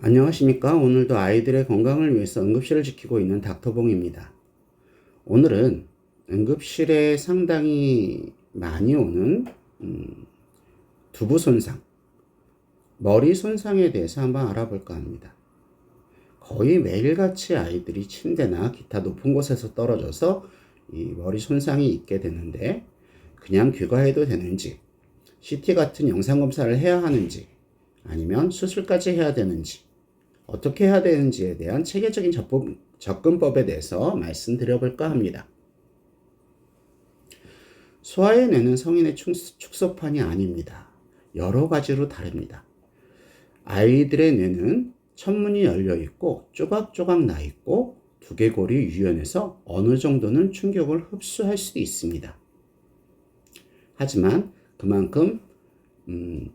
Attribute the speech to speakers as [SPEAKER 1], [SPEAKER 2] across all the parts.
[SPEAKER 1] 안녕하십니까. 오늘도 아이들의 건강을 위해서 응급실을 지키고 있는 닥터봉입니다. 오늘은 응급실에 상당히 많이 오는 두부 손상, 머리 손상에 대해서 한번 알아볼까 합니다. 거의 매일같이 아이들이 침대나 기타 높은 곳에서 떨어져서 이 머리 손상이 있게 되는데, 그냥 귀가해도 되는지, CT 같은 영상검사를 해야 하는지, 아니면 수술까지 해야 되는지, 어떻게 해야 되는지에 대한 체계적인 접근법에 대해서 말씀드려볼까 합니다. 소아의 뇌는 성인의 축소판이 아닙니다. 여러 가지로 다릅니다. 아이들의 뇌는 천문이 열려 있고 조각조각 나 있고 두개골이 유연해서 어느 정도는 충격을 흡수할 수도 있습니다. 하지만 그만큼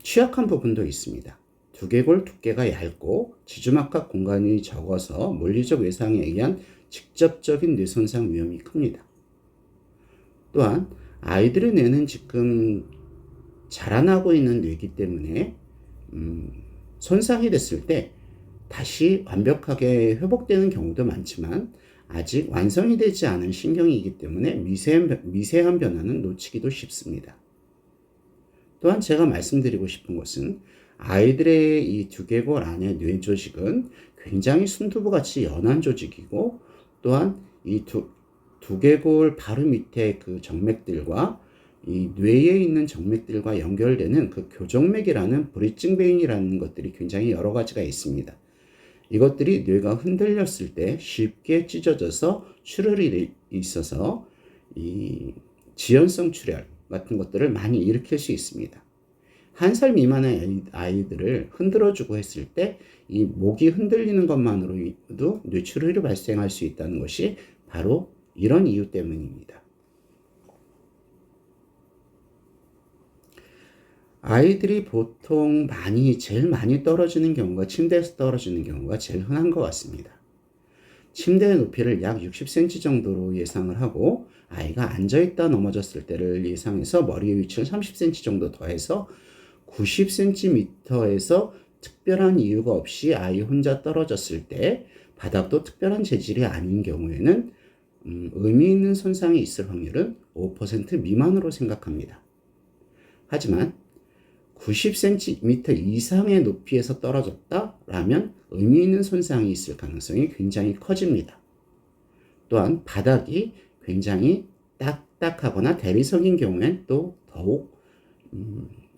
[SPEAKER 1] 취약한 부분도 있습니다. 두개골 두께가 얇고 지주막합 공간이 적어서 물리적 외상에 의한 직접적인 뇌손상 위험이 큽니다. 또한 아이들의 뇌는 지금 자라나고 있는 뇌이기 때문에 손상이 됐을 때 다시 완벽하게 회복되는 경우도 많지만 아직 완성이 되지 않은 신경이기 때문에 미세한 변화는 놓치기도 쉽습니다. 또한 제가 말씀드리고 싶은 것은 아이들의 이 두개골 안의 뇌 조직은 굉장히 순두부같이 연한 조직이고, 또한 이 두개골 바로 밑에 그 정맥들과 이 뇌에 있는 정맥들과 연결되는 그 교정맥이라는 브리징 베인이라는 것들이 굉장히 여러 가지가 있습니다. 이것들이 뇌가 흔들렸을 때 쉽게 찢어져서 출혈이 있어서 이 지연성 출혈 같은 것들을 많이 일으킬 수 있습니다. 1살 미만의 아이들을 흔들어주고 했을 때 이 목이 흔들리는 것만으로도 뇌출혈이 발생할 수 있다는 것이 바로 이런 이유 때문입니다. 아이들이 보통 제일 많이 떨어지는 경우가 침대에서 떨어지는 경우가 제일 흔한 것 같습니다. 침대의 높이를 약 60cm 정도로 예상을 하고, 아이가 앉아있다 넘어졌을 때를 예상해서 머리의 위치를 30cm 정도 더해서 90cm에서 특별한 이유가 없이 아이 혼자 떨어졌을 때, 바닥도 특별한 재질이 아닌 경우에는 의미 있는 손상이 있을 확률은 5% 미만으로 생각합니다. 하지만 90cm 이상의 높이에서 떨어졌다라면 의미 있는 손상이 있을 가능성이 굉장히 커집니다. 또한 바닥이 굉장히 딱딱하거나 대리석인 경우엔 또 더욱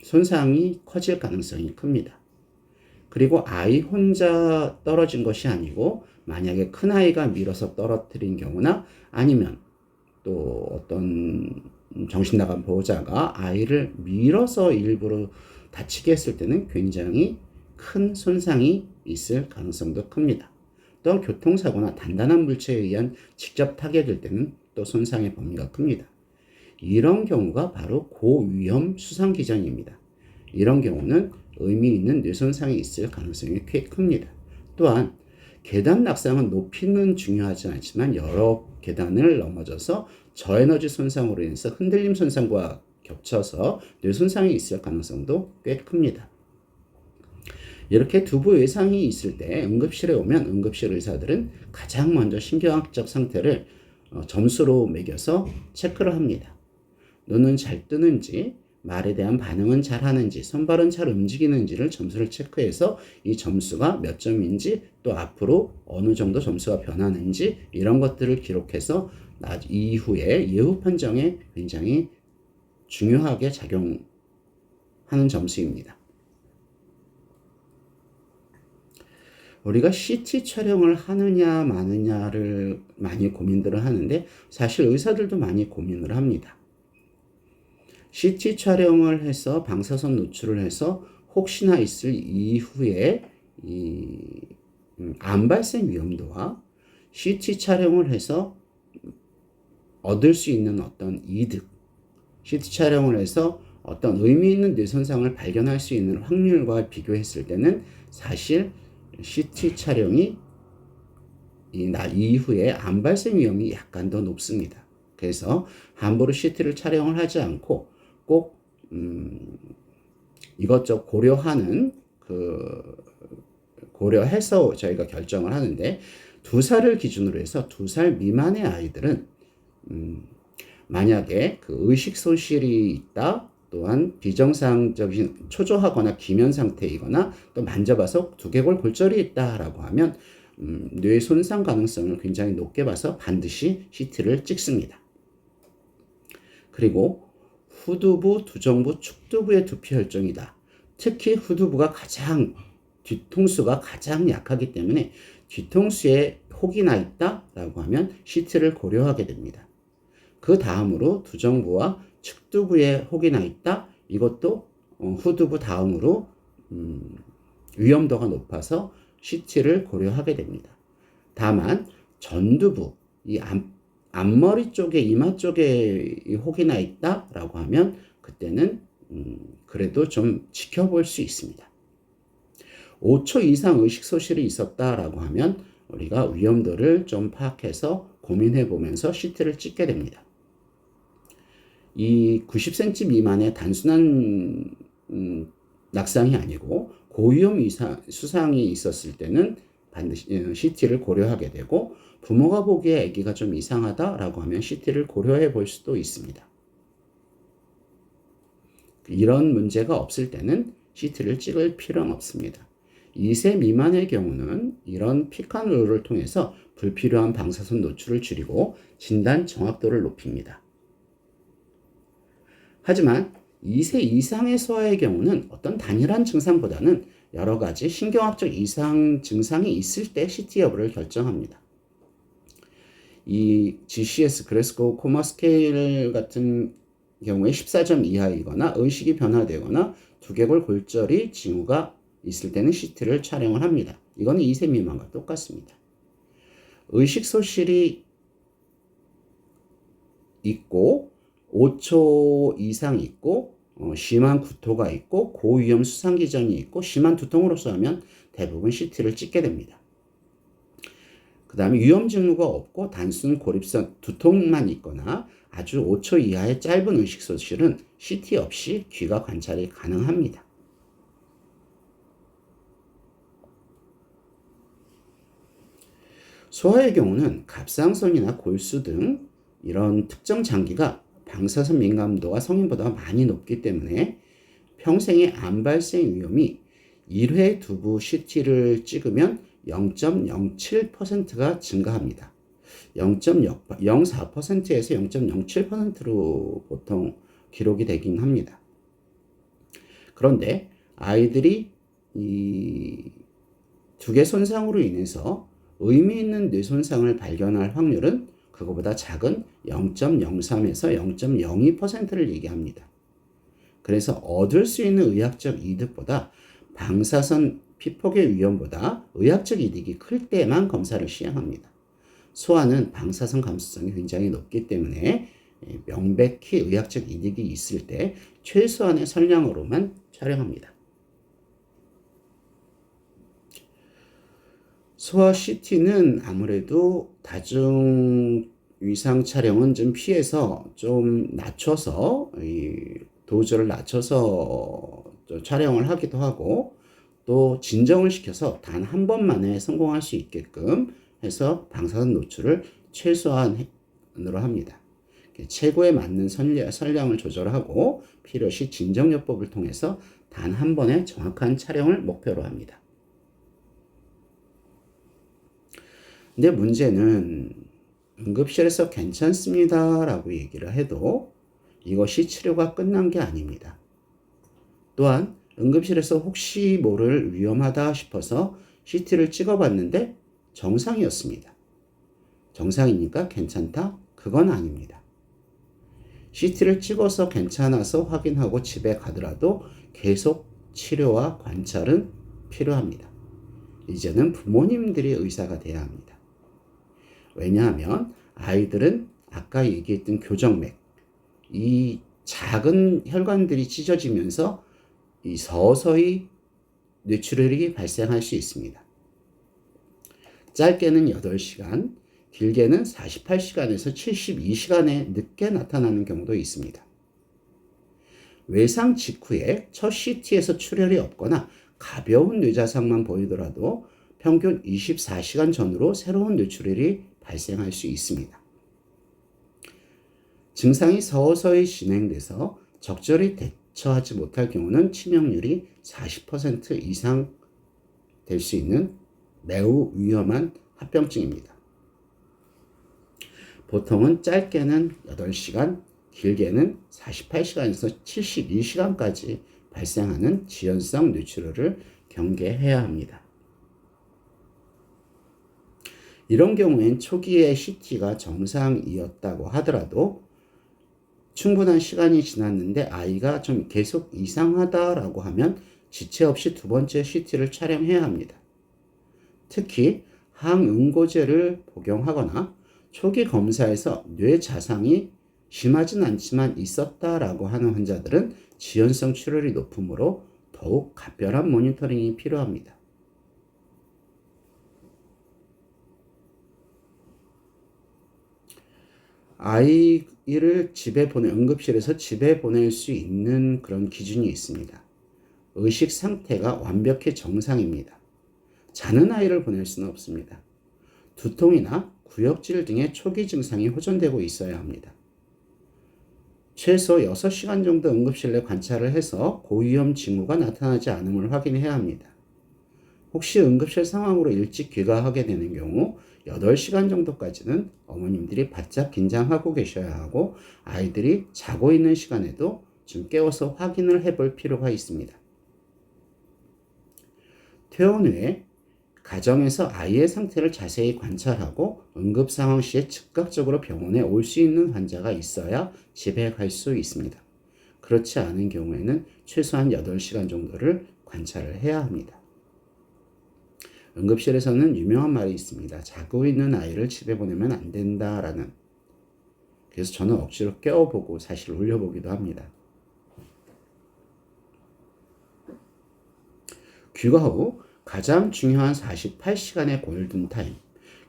[SPEAKER 1] 손상이 커질 가능성이 큽니다. 그리고 아이 혼자 떨어진 것이 아니고, 만약에 큰아이가 밀어서 떨어뜨린 경우나 아니면 또 어떤 정신나간 보호자가 아이를 밀어서 일부러 다치게 했을 때는 굉장히 큰 손상이 있을 가능성도 큽니다. 또한 교통사고나 단단한 물체에 의한 직접 타격일 때는 또 손상의 범위가 큽니다. 이런 경우가 바로 고위험 수상 기전입니다. 이런 경우는 의미 있는 뇌손상이 있을 가능성이 꽤 큽니다. 또한 계단 낙상은 높이는 중요하지 않지만 여러 계단을 넘어져서 저에너지 손상으로 인해서 흔들림 손상과 겹쳐서 뇌손상이 있을 가능성도 꽤 큽니다. 이렇게 두부 외상이 있을 때 응급실에 오면 응급실 의사들은 가장 먼저 신경학적 상태를 점수로 매겨서 체크를 합니다. 눈은 잘 뜨는지, 말에 대한 반응은 잘 하는지, 손발은 잘 움직이는지를 점수를 체크해서 이 점수가 몇 점인지, 또 앞으로 어느 정도 점수가 변하는지, 이런 것들을 기록해서 이후에 예후 판정에 굉장히 중요하게 작용하는 점수입니다. 우리가 CT 촬영을 하느냐 마느냐를 많이 고민들을 하는데, 사실 의사들도 많이 고민을 합니다. CT 촬영을 해서 방사선 노출을 해서 혹시나 있을 이후에 암 발생 위험도와 CT 촬영을 해서 얻을 수 있는 어떤 이득, CT 촬영을 해서 어떤 의미 있는 뇌손상을 발견할 수 있는 확률과 비교했을 때는 사실 CT 촬영이 이후에 암 발생 위험이 약간 더 높습니다. 그래서 함부로 CT를 촬영을 하지 않고 꼭 이것저것 고려하는 그 고려해서 저희가 결정을 하는데 2살을 기준으로 해서 2살 미만의 아이들은 만약에 그 의식 소실이 있다, 또한 비정상적인 초조하거나 기면 상태이거나 또 만져봐서 두개골 골절이 있다라고 하면 뇌 손상 가능성을 굉장히 높게 봐서 반드시 CT를 찍습니다. 그리고 후두부, 두정부, 축두부의 두피 혈종이다. 특히 후두부가 뒤통수가 가장 약하기 때문에 뒤통수에 혹이 나 있다라고 하면 CT를 고려하게 됩니다. 그 다음으로 두정부와 측두부에 혹이 나 있다. 이것도 후두부 다음으로 위험도가 높아서 CT를 고려하게 됩니다. 다만 전두부, 이 앞머리 쪽에 이마 쪽에 혹이 나 있다라고 하면 그때는 그래도 좀 지켜볼 수 있습니다. 5초 이상 의식 소실이 있었다라고 하면 우리가 위험도를 좀 파악해서 고민해 보면서 CT를 찍게 됩니다. 이 90cm 미만의 단순한 낙상이 아니고 고위험 수상이 있었을 때는 반드시 CT를 고려하게 되고, 부모가 보기에 아기가 좀 이상하다라고 하면 CT를 고려해 볼 수도 있습니다. 이런 문제가 없을 때는 CT를 찍을 필요는 없습니다. 2세 미만의 경우는 이런 피카노를 통해서 불필요한 방사선 노출을 줄이고 진단 정확도를 높입니다. 하지만 2세 이상의 소아의 경우는 어떤 단일한 증상보다는 여러 가지 신경학적 이상 증상이 있을 때 CT 여부를 결정합니다. 이 GCS 그래스고 코마 스케일 같은 경우에 14점 이하이거나 의식이 변화되거나 두개골 골절이 징후가 있을 때는 CT를 촬영을 합니다. 이거는 2세 미만과 똑같습니다. 의식 소실이 있고 5초 이상 있고 심한 구토가 있고 고위험 수상기전이 있고 심한 두통으로서 하면 대부분 CT를 찍게 됩니다. 그 다음에 위험 징후가 없고 단순 고립성 두통만 있거나 아주 5초 이하의 짧은 의식 소실은 CT 없이 귀가 관찰이 가능합니다. 소아의 경우는 갑상선이나 골수 등 이런 특정 장기가 방사선 민감도가 성인보다 많이 높기 때문에 평생의 암 발생 위험이 1회 두부 CT를 찍으면 0.07%가 증가합니다. 0.04%에서 0.07%로 보통 기록이 되긴 합니다. 그런데 아이들이 이 두개 손상으로 인해서 의미 있는 뇌 손상을 발견할 확률은 그거보다 작은 0.03에서 0.02%를 얘기합니다. 그래서 얻을 수 있는 의학적 이득보다 방사선 피폭의 위험보다 의학적 이득이 클 때만 검사를 시행합니다. 소아는 방사선 감수성이 굉장히 높기 때문에 명백히 의학적 이득이 있을 때 최소한의 선량으로만 촬영합니다. 소아 CT는 아무래도 다중 위상 촬영은 좀 피해서 좀 낮춰서 도저를 낮춰서 촬영을 하기도 하고, 또 진정을 시켜서 단 한 번만에 성공할 수 있게끔 해서 방사선 노출을 최소한으로 합니다. 최고에 맞는 선량을 조절하고 필요시 진정요법을 통해서 단 한 번의 정확한 촬영을 목표로 합니다. 근데 문제는 응급실에서 괜찮습니다 라고 얘기를 해도 이것이 치료가 끝난 게 아닙니다. 또한 응급실에서 혹시 모를 위험하다 싶어서 CT를 찍어봤는데 정상이었습니다. 정상이니까 괜찮다? 그건 아닙니다. CT를 찍어서 괜찮아서 확인하고 집에 가더라도 계속 치료와 관찰은 필요합니다. 이제는 부모님들이 의사가 돼야 합니다. 왜냐하면 아이들은 아까 얘기했던 교정맥, 이 작은 혈관들이 찢어지면서 서서히 뇌출혈이 발생할 수 있습니다. 짧게는 8시간, 길게는 48시간에서 72시간에 늦게 나타나는 경우도 있습니다. 외상 직후에 첫 CT에서 출혈이 없거나 가벼운 뇌자상만 보이더라도 평균 24시간 전후로 새로운 뇌출혈이 발생할 수 있습니다. 증상이 서서히 진행돼서 적절히 대처하지 못할 경우는 치명률이 40% 이상 될 수 있는 매우 위험한 합병증입니다. 보통은 짧게는 8시간, 길게는 48시간에서 72시간까지 발생하는 지연성 뇌출혈을 경계해야 합니다. 이런 경우엔 초기에 CT가 정상이었다고 하더라도 충분한 시간이 지났는데 아이가 좀 계속 이상하다라고 하면 지체 없이 두 번째 CT를 촬영해야 합니다. 특히 항응고제를 복용하거나 초기 검사에서 뇌 자상이 심하진 않지만 있었다라고 하는 환자들은 지연성 출혈이 높으므로 더욱 각별한 모니터링이 필요합니다. 아이를 응급실에서 집에 보낼 수 있는 그런 기준이 있습니다. 의식 상태가 완벽히 정상입니다. 자는 아이를 보낼 수는 없습니다. 두통이나 구역질 등의 초기 증상이 호전되고 있어야 합니다. 최소 6시간 정도 응급실 내 관찰을 해서 고위험 징후가 나타나지 않음을 확인해야 합니다. 혹시 응급실 상황으로 일찍 귀가하게 되는 경우 8시간 정도까지는 어머님들이 바짝 긴장하고 계셔야 하고 아이들이 자고 있는 시간에도 좀 깨워서 확인을 해볼 필요가 있습니다. 퇴원 후에 가정에서 아이의 상태를 자세히 관찰하고 응급 상황 시에 즉각적으로 병원에 올 수 있는 환자가 있어야 집에 갈 수 있습니다. 그렇지 않은 경우에는 최소한 8시간 정도를 관찰을 해야 합니다. 응급실에서는 유명한 말이 있습니다. 자고 있는 아이를 집에 보내면 안 된다라는. 그래서 저는 억지로 깨워보고 사실 올려보기도 합니다. 귀가 후 가장 중요한 48시간의 골든타임.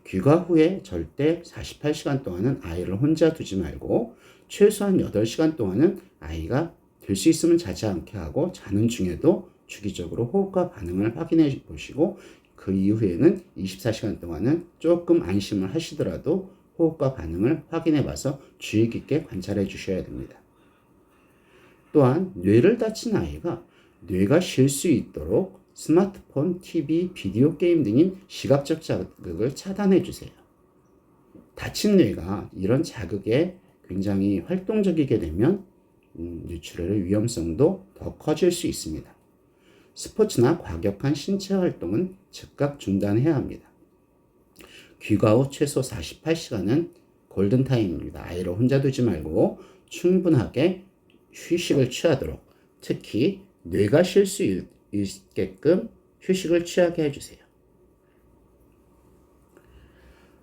[SPEAKER 1] 귀가 후에 절대 48시간 동안은 아이를 혼자 두지 말고 최소한 8시간 동안은 아이가 될 수 있으면 자지 않게 하고 자는 중에도 주기적으로 호흡과 반응을 확인해 보시고 그 이후에는 24시간 동안은 조금 안심을 하시더라도 호흡과 반응을 확인해 봐서 주의 깊게 관찰해 주셔야 됩니다. 또한 뇌를 다친 아이가 뇌가 쉴 수 있도록 스마트폰, TV, 비디오 게임 등인 시각적 자극을 차단해 주세요. 다친 뇌가 이런 자극에 굉장히 활동적이게 되면 뇌출혈의 위험성도 더 커질 수 있습니다. 스포츠나 과격한 신체 활동은 즉각 중단해야 합니다. 귀가 후 최소 48시간은 골든타임입니다. 아이를 혼자 두지 말고 충분하게 휴식을 취하도록 특히 뇌가 쉴 수 있게끔 휴식을 취하게 해주세요.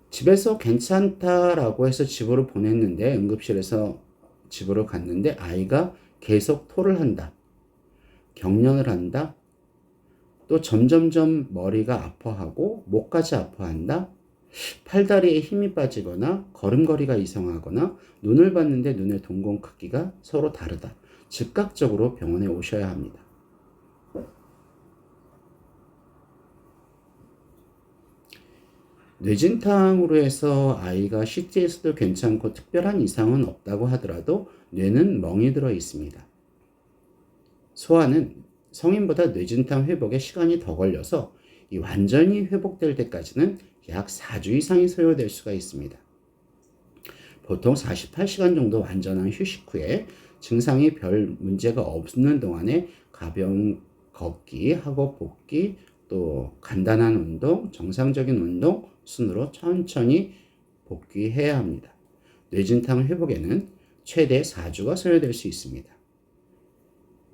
[SPEAKER 1] 집에서 괜찮다라고 해서 집으로 보냈는데 응급실에서 집으로 갔는데 아이가 계속 토를 한다. 경련을 한다. 또 점점점 머리가 아파하고 목까지 아파한다. 팔다리에 힘이 빠지거나 걸음걸이가 이상하거나 눈을 봤는데 눈의 동공 크기가 서로 다르다. 즉각적으로 병원에 오셔야 합니다. 뇌진탕으로 해서 아이가 CT에서도 괜찮고 특별한 이상은 없다고 하더라도 뇌는 멍이 들어 있습니다. 소아는 성인보다 뇌진탕 회복에 시간이 더 걸려서 이 완전히 회복될 때까지는 약 4주 이상이 소요될 수가 있습니다. 보통 48시간 정도 완전한 휴식 후에 증상이 별 문제가 없는 동안에 가벼운 걷기, 하고 걷기, 또 간단한 운동, 정상적인 운동 순으로 천천히 복귀해야 합니다. 뇌진탕 회복에는 최대 4주가 소요될 수 있습니다.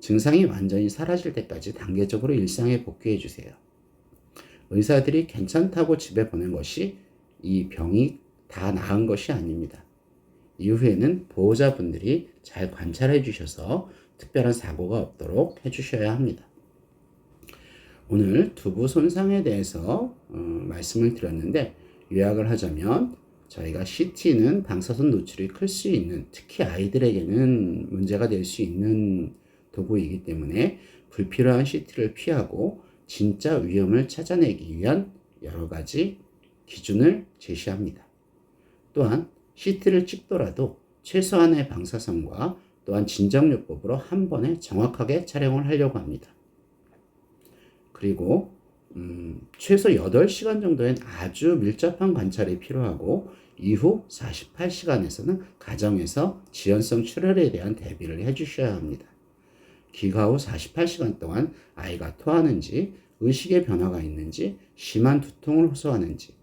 [SPEAKER 1] 증상이 완전히 사라질 때까지 단계적으로 일상에 복귀해 주세요. 의사들이 괜찮다고 집에 보낸 것이 이 병이 다 나은 것이 아닙니다. 이후에는 보호자분들이 잘 관찰해 주셔서 특별한 사고가 없도록 해주셔야 합니다. 오늘 두부 손상에 대해서 말씀을 드렸는데 요약을 하자면 저희가 CT는 방사선 노출이 클 수 있는 특히 아이들에게는 문제가 될 수 있는 도구이기 때문에 불필요한 CT를 피하고 진짜 위험을 찾아내기 위한 여러 가지 기준을 제시합니다. 또한 CT를 찍더라도 최소한의 방사선과 또한 진정요법으로 한 번에 정확하게 촬영을 하려고 합니다. 그리고 최소 8시간 정도의 아주 밀접한 관찰이 필요하고 이후 48시간에서는 가정에서 지연성 출혈에 대한 대비를 해주셔야 합니다. 귀가 후 48시간 동안 아이가 토하는지, 의식의 변화가 있는지, 심한 두통을 호소하는지,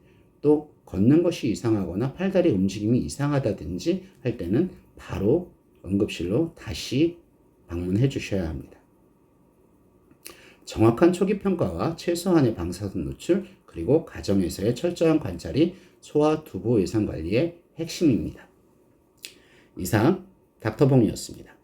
[SPEAKER 1] 또 걷는 것이 이상하거나 팔다리 움직임이 이상하다든지 할 때는 바로 응급실로 다시 방문해 주셔야 합니다. 정확한 초기 평가와 최소한의 방사선 노출, 그리고 가정에서의 철저한 관찰이 소아 두부 예방 관리의 핵심입니다. 이상 닥터봉이었습니다.